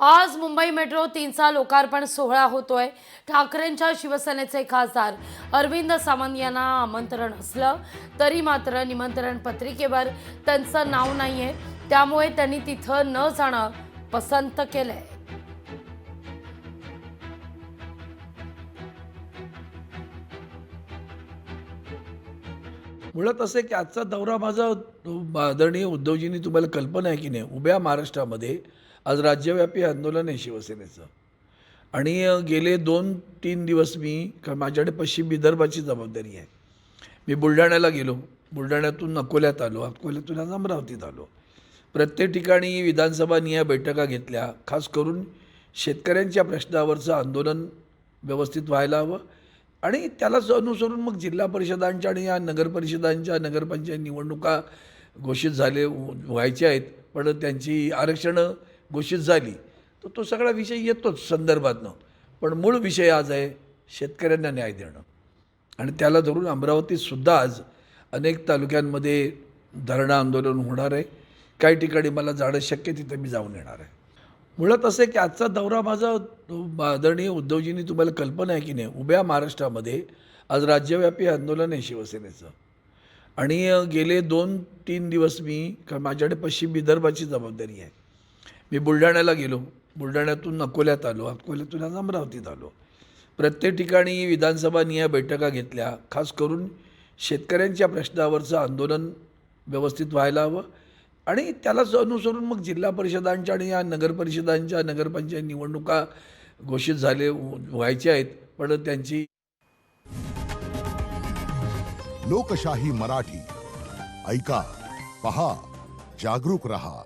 आज मुंबई मेट्रो 3चा लोकार्पण सोहळा होतोय। ठाकरेंच्या शिवसेनेचे खासदार अरविंद सावंत यांना आमंत्रण असलं तरी मात्र निमंत्रण पत्रिकेवर त्यांचं नाव नाहीये, त्यामुळे त्यांनी तिथं न जाणं पसंत केलंय। मुळात असं आहे की आजचा दौरा माझा आदरणीय उद्धवजींनी तुम्हाला कल्पना आहे की नाही, उभ्या महाराष्ट्रामध्ये आज राज्यव्यापी आंदोलन आहे शिवसेनेचं आणि गेले 2-3 दिवस माझ्याकडे पश्चिम विदर्भाची जबाबदारी आहे। मी बुलढाण्याला गेलो, बुलढाण्यातून अकोल्यात आलो, अकोल्यातून आज अमरावतीत आलो। प्रत्येक ठिकाणी विधानसभा निहाय बैठका घेतल्या, खास करून शेतकऱ्यांच्या प्रश्नावरचं आंदोलन व्यवस्थित व्हायला हवं आणि त्यालाच अनुसरून मग जिल्हा परिषदांच्या आणि या नगरपरिषदांच्या नगरपंचायत निवडणुका घोषित व्हायच्या आहेत, पण त्यांची आरक्षणं घोषित झाली तर तो सगळा विषय येतोच संदर्भातनं। पण मूळ विषय आज आहे शेतकऱ्यांना न्याय देणं आणि त्याला धरून अमरावतीतसुद्धा आज अनेक तालुक्यांमध्ये धरणं आंदोलन होणार आहे। काही ठिकाणी मला जाणं शक्य तिथे मी जाऊन येणार आहे। मुळात असं आहे की आजचा दौरा माझा आदरणीय उद्धवजींनी तुम्हाला कल्पना आहे की नाही, उभ्या महाराष्ट्रामध्ये आज राज्यव्यापी आंदोलन आहे शिवसेनेचं आणि गेले 2-3 दिवस माझ्याकडे पश्चिम विदर्भाची जबाबदारी आहे। मी बुलढाण्याला गेलो, बुलढाण्यातून अकोल्यात आलो, अकोल्यातून आज अमरावतीत आलो। प्रत्येक ठिकाणी विधानसभा निहाय बैठका घेतल्या, खास करून शेतकऱ्यांच्या प्रश्नावरचं आंदोलन व्यवस्थित व्हायला हवं आणि त्यालाच अनुसरून मग जिल्हा परिषदांच्या आणि या नगरपरिषदांच्या नगरपंचायत निवडणुका घोषित व्हायच्या आहेत, पण त्यांची लोकशाही मराठी ऐका, पहा, जागरूक रहा।